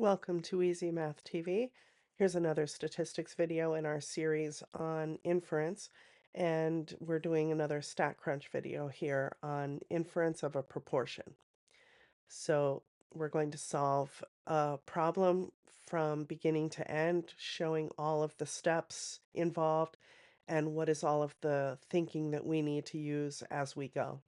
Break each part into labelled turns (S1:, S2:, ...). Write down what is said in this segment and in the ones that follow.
S1: Welcome to Easy Math TV. Here's another statistics video in our series on inference, and we're doing another StatCrunch video here on inference of a proportion. So we're going to solve a problem from beginning to end, showing all of the steps involved and what is all of the thinking that we need to use as we go.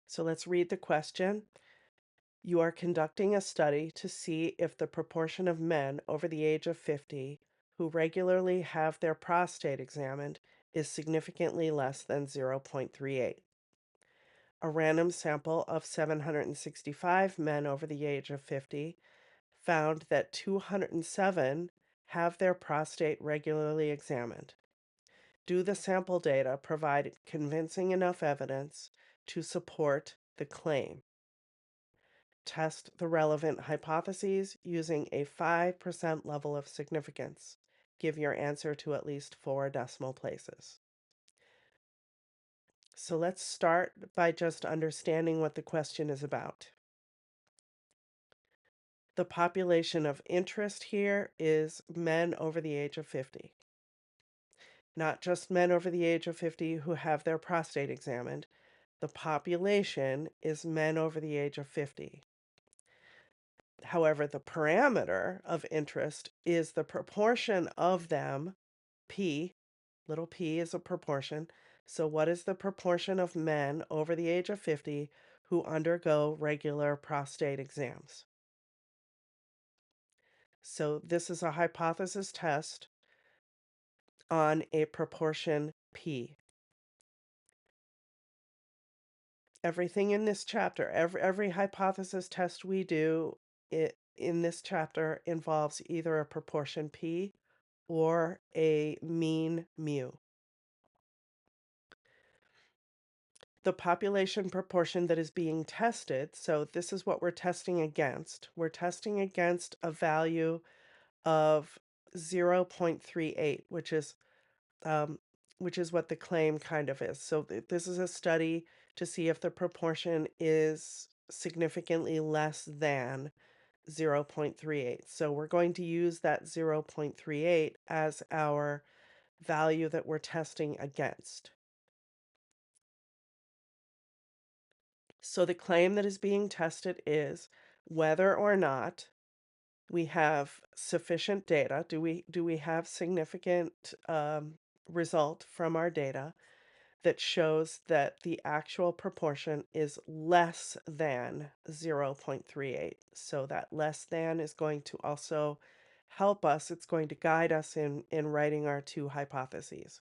S1: So let's read the question. You are conducting a study to see if the proportion of men over the age of 50 who regularly have their prostate examined is significantly less than 0.38. A random sample of 765 men over the age of 50 found that 207 have their prostate regularly examined. Do the sample data provide convincing enough evidence to support the claim? Test the relevant hypotheses using a 5% level of significance. Give your answer to at least 4 decimal places. So let's start by just understanding what the question is about. The population of interest here is men over the age of 50. Not just men over the age of 50 who have their prostate examined. The population is men over the age of 50. However, the parameter of interest is the proportion of them, p, little p is a proportion. So what is the proportion of men over the age of 50 who undergo regular prostate exams? So this is a hypothesis test on a proportion p. Everything in this chapter, every hypothesis test we do in this chapter involves either a proportion p or a mean mu. The population proportion that is being tested, so this is what we're testing against. We're testing against a value of 0.38, um, which is what the claim kind of is. So this is a study to see if the proportion is significantly less than 0.38. So we're going to use that 0.38 as our value that we're testing against. So the claim that is being tested is whether or not we have sufficient data. Do we have significant result from our data that shows that the actual proportion is less than 0.38? So that less than is going to also help us. It's going to guide us in writing our two hypotheses.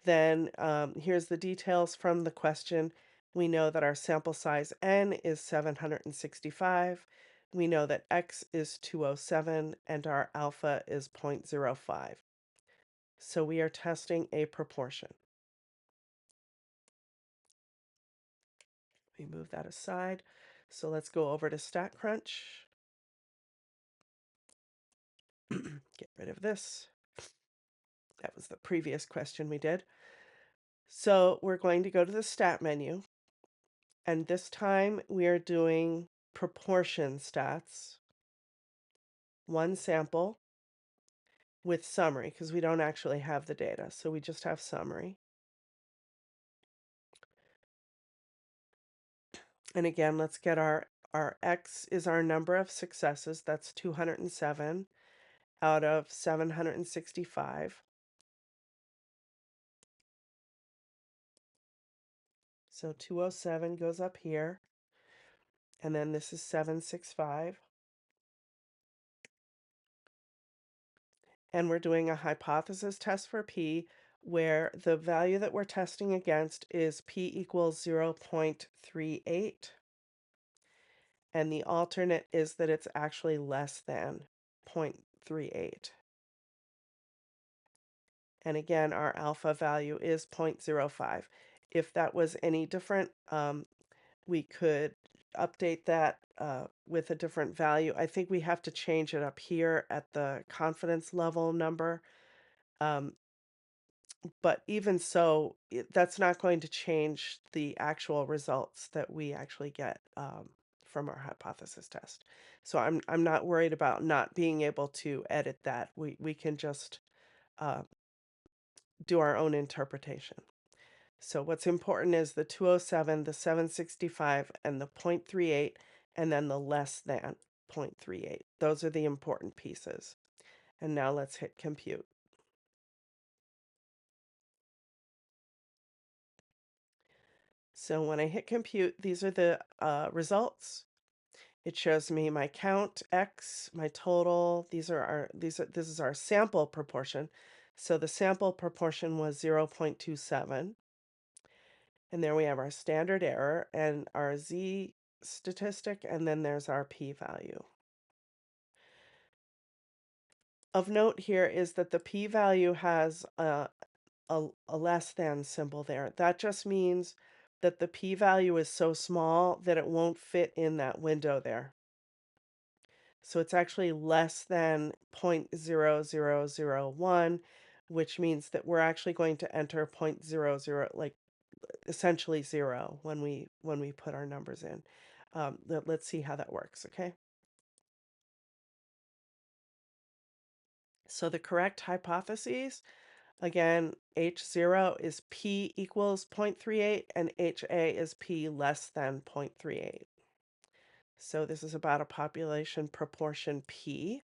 S1: Then here's the details from the question. We know that our sample size n is 765. We know that x is 207 and our alpha is 0.05. So we are testing a proportion. We move that aside. So let's go over to StatCrunch. Get rid of this. That was the previous question we did. So we're going to go to the stat menu. And this time we are doing proportion stats. One sample with summary because we don't actually have the data. So we just have summary. And again, let's get our X is our number of successes. That's 207 out of 765. So 207 goes up here. And then this is 765. And we're doing a hypothesis test for P where the value that we're testing against is P equals 0.38. And the alternate is that it's actually less than 0.38. And again, our alpha value is 0.05. If that was any different, we could update that with a different value. I think we have to change it up here at the confidence level number. But even so, that's not going to change the actual results that we actually get from our hypothesis test. So I'm not worried about not being able to edit that. We can just uh, do our own interpretation. So what's important is the 207, the 765, and the 0.38, and then the less than 0.38. Those are the important pieces. And now let's hit compute. So when I hit compute, these are the results. It shows me my count X, my total. This is our sample proportion. So the sample proportion was 0.27. And there we have our standard error and our Z statistic, and then there's our p-value. Of note here is that the p-value has a less than symbol there. That just means that the p-value is so small that it won't fit in that window there. So it's actually less than 0.0001, which means that we're actually going to enter 0.00, like essentially 0 when we put our numbers in. Let's see how that works, okay? So the correct hypotheses, again, H0 is P equals 0.38 and HA is P less than 0.38. So this is about a population proportion P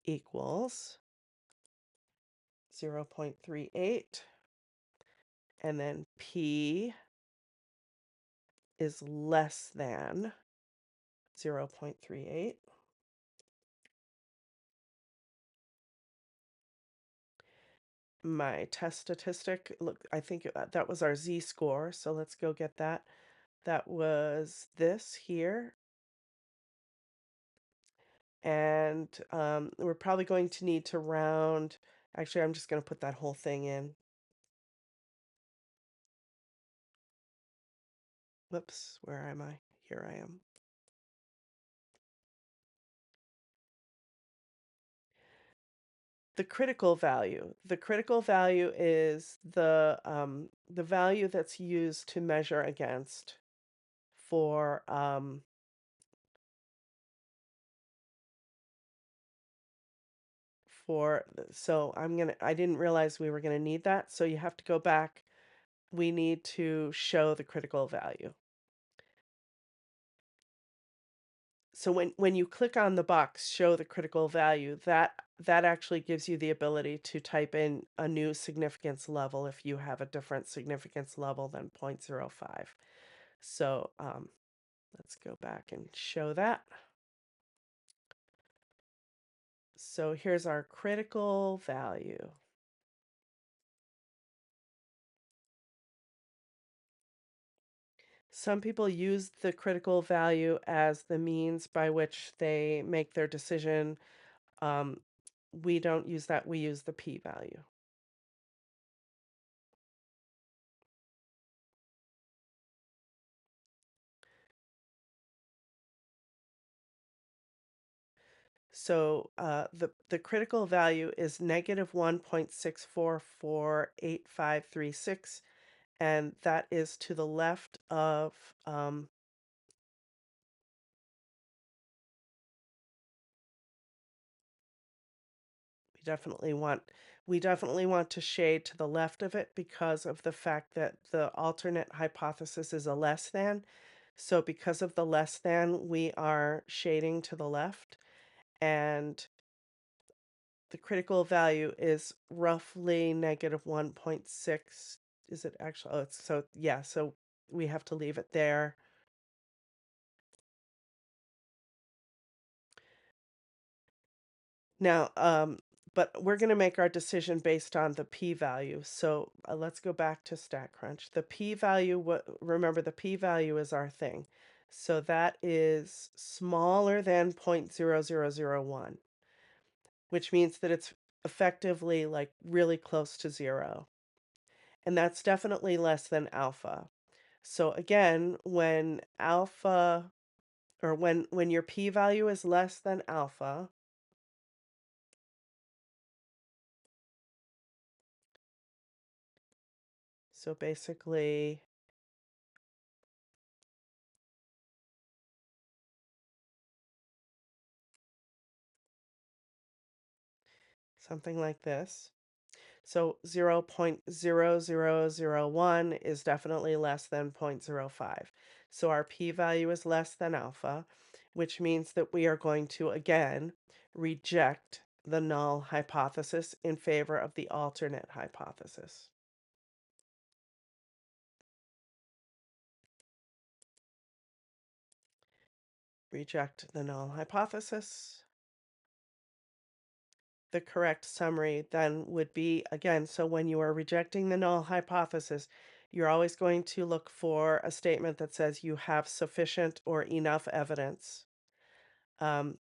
S1: equals 0.38, and then P is less than 0.38. My test statistic, look, I think that was our Z-score, so let's go get that. That was this here. And we're probably going to need to round. Actually, I'm just going to put that whole thing in. Whoops, where am I? Here I am. The critical value. The critical value is the value that's used to measure against for so I didn't realize we were gonna need that, so you have to go back. We need to show the critical value. So when you click on the box, show the critical value, that actually gives you the ability to type in a new significance level if you have a different significance level than 0.05. So let's go back and show that. So here's our critical value. Some people use the critical value as the means by which they make their decision. We don't use that, we use the p-value. So the critical value is negative 1.6448536, and that is to the left of we definitely want to shade to the left of it because of the fact that the alternate hypothesis is a less than. So because of the less than, we are shading to the left, and the critical value is roughly negative 1.6. Is it actually? Oh, it's so yeah, so we have to leave it there. Now, but we're going to make our decision based on the p-value. So let's go back to StatCrunch. The p-value, remember the p-value is our thing. So that is smaller than 0.0001, which means that it's effectively like really close to 0. And that's definitely less than alpha. So again, when alpha or when your p-value is less than alpha, so basically something like this. So 0.0001 is definitely less than 0.05. So our p-value is less than alpha, which means that we are going to again reject the null hypothesis in favor of the alternate hypothesis. Reject the null hypothesis. The correct summary then would be, again, so when you are rejecting the null hypothesis, you're always going to look for a statement that says you have sufficient or enough evidence. Um,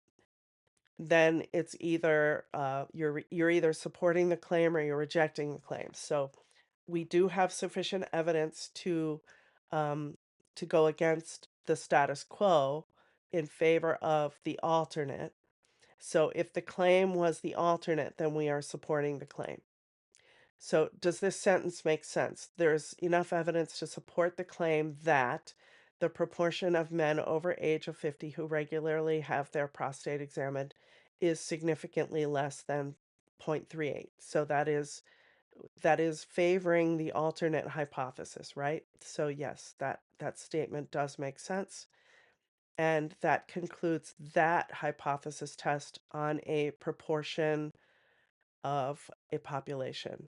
S1: then it's either you're either supporting the claim or you're rejecting the claim. So we do have sufficient evidence um, to go against the status quo in favor of the alternate. So if the claim was the alternate, then we are supporting the claim. So does this sentence make sense? There's enough evidence to support the claim that the proportion of men over age of 50 who regularly have their prostate examined is significantly less than 0.38. So that is favoring the alternate hypothesis, right? So yes, that statement does make sense. And that concludes that hypothesis test on a proportion of a population.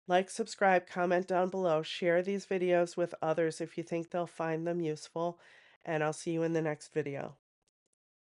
S1: Like, subscribe, comment down below, share these videos with others if you think they'll find them useful, and I'll see you in the next video.